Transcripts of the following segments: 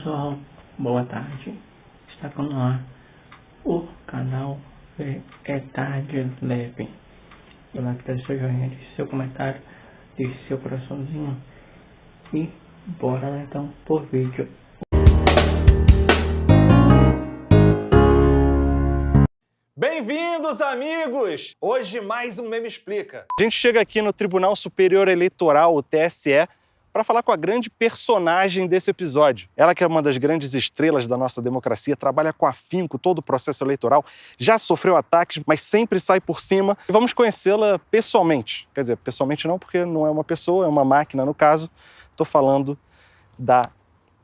pessoal, boa tarde. Está com nós o canal É Tarde Leve. Eu lá que deixe seu joinha, deixe seu comentário, deixe seu coraçãozinho e bora lá então por vídeo. Bem-vindos, amigos! Hoje mais um Meme Explica. A gente chega aqui no Tribunal Superior Eleitoral, o TSE, para falar com a grande personagem desse episódio. Ela que é uma das grandes estrelas da nossa democracia, trabalha com afinco todo o processo eleitoral, já sofreu ataques, mas sempre sai por cima. E vamos conhecê-la pessoalmente. Quer dizer, pessoalmente não, porque não é uma pessoa, é uma máquina no caso. Estou falando da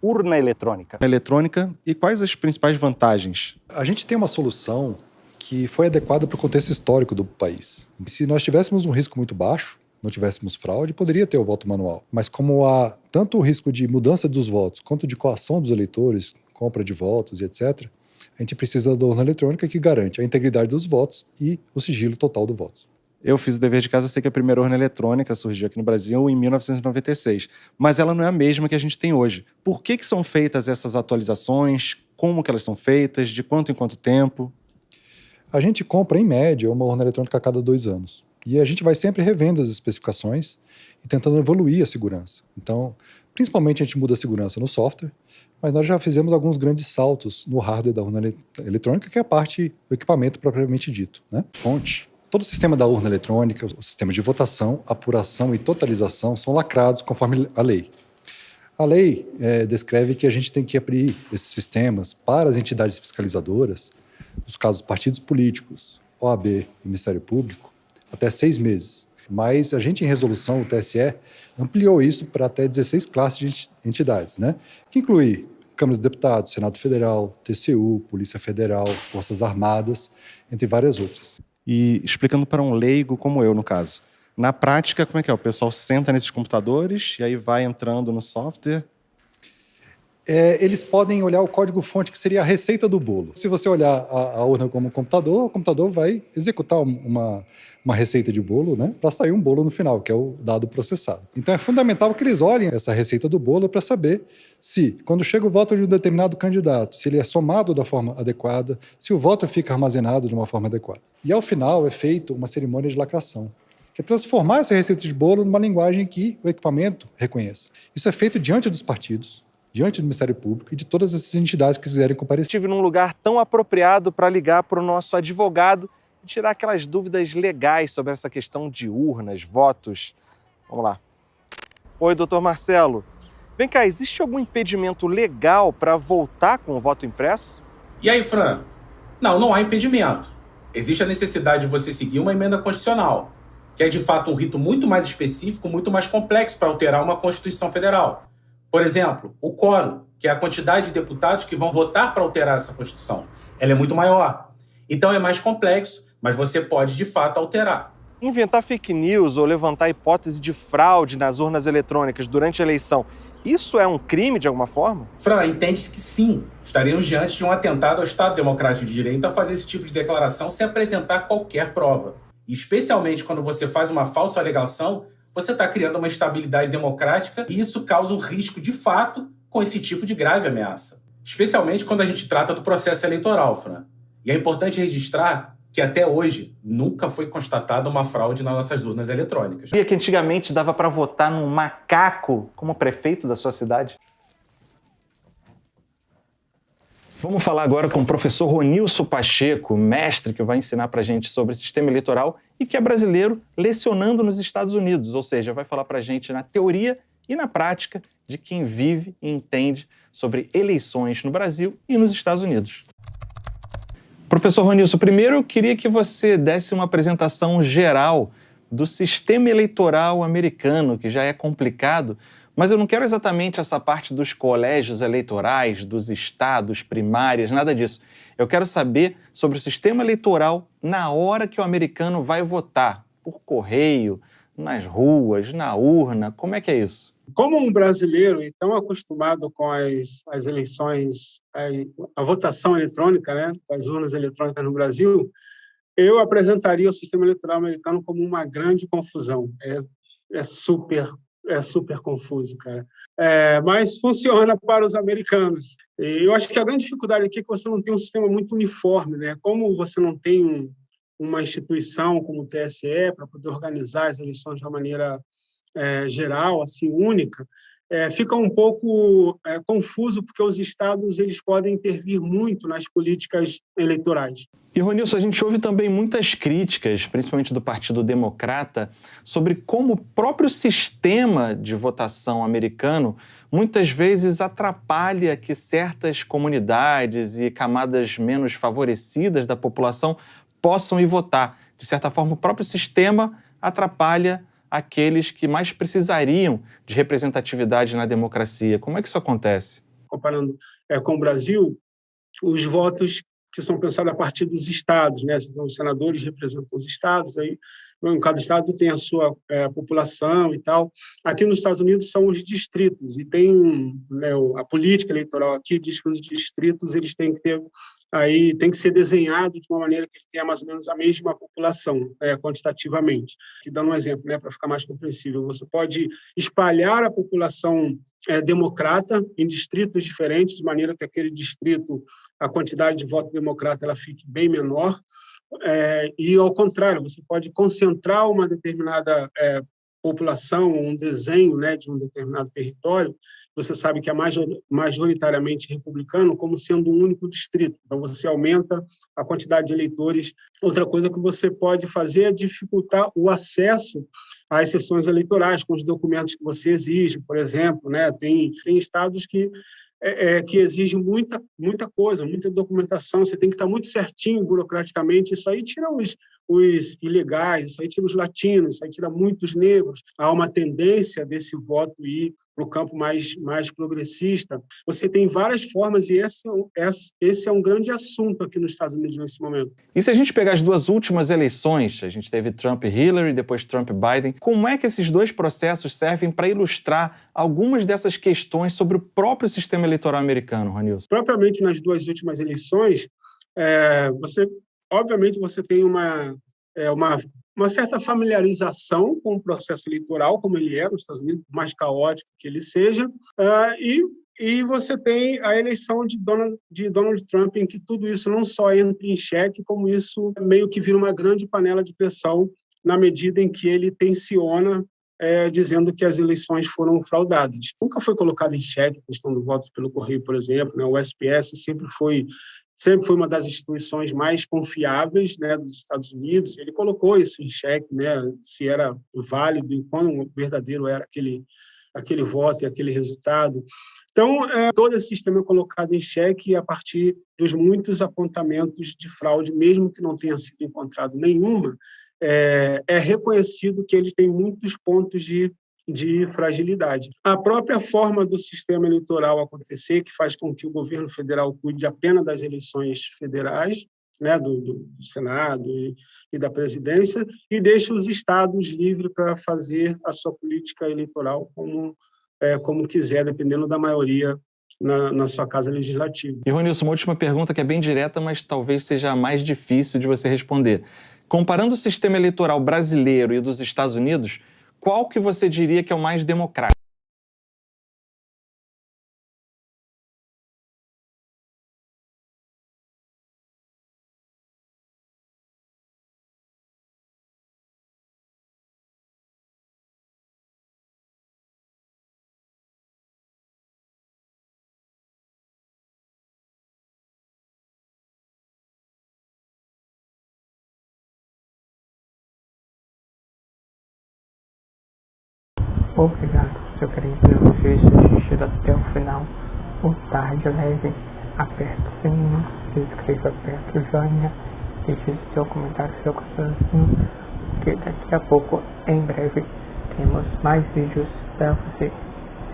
urna eletrônica. E quais as principais vantagens? A gente tem uma solução que foi adequada para o contexto histórico do país. Se nós tivéssemos um risco muito baixo, não tivéssemos fraude, poderia ter o voto manual. Mas como há tanto o risco de mudança dos votos, quanto de coação dos eleitores, compra de votos e etc., a gente precisa da urna eletrônica que garante a integridade dos votos e o sigilo total do voto. Eu fiz o dever de casa, sei que a primeira urna eletrônica surgiu aqui no Brasil em 1996, mas ela não é a mesma que a gente tem hoje. Por que são feitas essas atualizações? Como que elas são feitas? De quanto em quanto tempo? A gente compra, em média, uma urna eletrônica a cada 2 anos. E a gente vai sempre revendo as especificações e tentando evoluir a segurança. Então, principalmente a gente muda a segurança no software, mas nós já fizemos alguns grandes saltos no hardware da urna eletrônica, que é a parte do equipamento propriamente dito, né? Fonte. Todo o sistema da urna eletrônica, o sistema de votação, apuração e totalização são lacrados conforme a lei. A lei descreve que a gente tem que abrir esses sistemas para as entidades fiscalizadoras, nos casos partidos políticos, OAB e Ministério Público, até 6 meses. Mas a gente, em resolução, o TSE, ampliou isso para até 16 classes de entidades, né? Que inclui Câmara dos Deputados, Senado Federal, TCU, Polícia Federal, Forças Armadas, entre várias outras. E explicando para um leigo como eu, no caso, na prática, como é que é? O pessoal senta nesses computadores e aí vai entrando no software? Eles podem olhar o código-fonte, que seria a receita do bolo. Se você olhar a urna como um computador, o computador vai executar uma receita de bolo, né, para sair um bolo no final, que é o dado processado. Então é fundamental que eles olhem essa receita do bolo para saber se, quando chega o voto de um determinado candidato, se ele é somado da forma adequada, se o voto fica armazenado de uma forma adequada. E ao final é feita uma cerimônia de lacração, que é transformar essa receita de bolo numa linguagem que o equipamento reconheça. Isso é feito diante dos partidos, diante do Ministério Público e de todas essas entidades que quiserem comparecer. Estive num lugar tão apropriado para ligar para o nosso advogado e tirar aquelas dúvidas legais sobre essa questão de urnas, votos. Vamos lá. Oi, doutor Marcelo. Vem cá, existe algum impedimento legal para voltar com o voto impresso? E aí, Fran? Não há impedimento. Existe a necessidade de você seguir uma emenda constitucional, que é de fato um rito muito mais específico, muito mais complexo para alterar uma Constituição Federal. Por exemplo, o quórum, que é a quantidade de deputados que vão votar para alterar essa Constituição. Ela é muito maior. Então é mais complexo, mas você pode, de fato, alterar. Inventar fake news ou levantar hipótese de fraude nas urnas eletrônicas durante a eleição, isso é um crime de alguma forma? Fran, entende-se que sim. Estaremos diante de um atentado ao Estado Democrático de Direito a fazer esse tipo de declaração sem apresentar qualquer prova. E especialmente quando você faz uma falsa alegação, você está criando uma instabilidade democrática e isso causa um risco, de fato, com esse tipo de grave ameaça. Especialmente quando a gente trata do processo eleitoral, Fran. E é importante registrar que até hoje nunca foi constatada uma fraude nas nossas urnas eletrônicas. Sabia que antigamente dava para votar num macaco como prefeito da sua cidade? Vamos falar agora com o professor Ronilson Pacheco, mestre que vai ensinar para a gente sobre sistema eleitoral e que é brasileiro lecionando nos Estados Unidos, ou seja, vai falar para a gente na teoria e na prática de quem vive e entende sobre eleições no Brasil e nos Estados Unidos. Professor Ronilson, primeiro eu queria que você desse uma apresentação geral do sistema eleitoral americano, que já é complicado, mas eu não quero exatamente essa parte dos colégios eleitorais, dos estados, primárias, nada disso. Eu quero saber sobre o sistema eleitoral na hora que o americano vai votar, por correio, nas ruas, na urna, como é que é isso? Como um brasileiro tão acostumado com as eleições, a votação eletrônica, né, das urnas eletrônicas no Brasil, eu apresentaria o sistema eleitoral americano como uma grande confusão. É super é super confuso, cara. Mas funciona para os americanos. E eu acho que a grande dificuldade aqui é que você não tem um sistema muito uniforme, né? Como você não tem uma instituição como o TSE para poder organizar as eleições de uma maneira geral, assim, única, fica um pouco confuso, porque os estados eles podem intervir muito nas políticas eleitorais. E, Ronilson, a gente ouve também muitas críticas, principalmente do Partido Democrata, sobre como o próprio sistema de votação americano muitas vezes atrapalha que certas comunidades e camadas menos favorecidas da população possam ir votar. De certa forma, o próprio sistema atrapalha aqueles que mais precisariam de representatividade na democracia. Como é que isso acontece? Comparando com o Brasil, os votos que são pensados a partir dos estados, né? Os senadores representam os estados, aí cada estado tem a sua população e tal. Aqui nos Estados Unidos são os distritos, e tem a política eleitoral aqui diz que os distritos eles têm que ser desenhado de uma maneira que ele tenha mais ou menos a mesma população, quantitativamente. Que, dando um exemplo, para ficar mais compreensível, você pode espalhar a população democrata em distritos diferentes, de maneira que aquele distrito, a quantidade de voto democrata ela fique bem menor, e, ao contrário, você pode concentrar uma determinada população, um desenho de um determinado território, você sabe que é majoritariamente republicano, como sendo um único distrito. Então, você aumenta a quantidade de eleitores. Outra coisa que você pode fazer é dificultar o acesso às sessões eleitorais, com os documentos que você exige, por exemplo. Tem estados que exige muita coisa, muita documentação, você tem que estar muito certinho burocraticamente, isso aí tira os ilegais, isso aí tira os latinos, isso aí tira muitos negros. Há uma tendência desse voto ir para o campo mais progressista. Você tem várias formas, e esse é um grande assunto aqui nos Estados Unidos nesse momento. E se a gente pegar as duas últimas eleições, a gente teve Trump e Hillary, depois Trump e Biden, como é que esses dois processos servem para ilustrar algumas dessas questões sobre o próprio sistema eleitoral americano, Ronilson? Propriamente nas duas últimas eleições, obviamente você tem uma certa familiarização com o processo eleitoral, como ele é nos Estados Unidos, por mais caótico que ele seja, e você tem a eleição de Donald Trump, em que tudo isso não só entra em xeque, como isso meio que vira uma grande panela de pressão, na medida em que ele tensiona, dizendo que as eleições foram fraudadas. Nunca foi colocado em xeque a questão do voto pelo correio, por exemplo, O SPS sempre foi uma das instituições mais confiáveis dos Estados Unidos. Ele colocou isso em xeque, se era válido e quão verdadeiro era aquele voto e aquele resultado. Então, todo esse sistema é colocado em xeque a partir dos muitos apontamentos de fraude, mesmo que não tenha sido encontrado nenhuma, é reconhecido que eles têm muitos pontos de fragilidade. A própria forma do sistema eleitoral acontecer, que faz com que o governo federal cuide apenas das eleições federais, do Senado e da presidência, e deixa os estados livres para fazer a sua política eleitoral como quiser, dependendo da maioria na sua casa legislativa. E, Ronilson, uma última pergunta que é bem direta, mas talvez seja a mais difícil de você responder. Comparando o sistema eleitoral brasileiro e o dos Estados Unidos, qual que você diria que é o mais democrático? Obrigado, eu queria que você assistir até o final. Boa tarde, leve, aperta o sininho, se inscreva, aperta o joinha, deixe seu comentário, seu coraçãozinho, porque daqui a pouco, em breve, temos mais vídeos para você.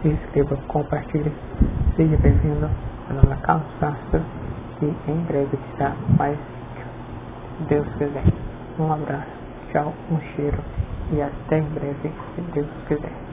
Se inscreva, compartilhe, seja bem-vindo. Meu nome é Carlos Castro e em breve terá mais vídeo, se Deus quiser. Um abraço, tchau, um cheiro e até em breve, se Deus quiser.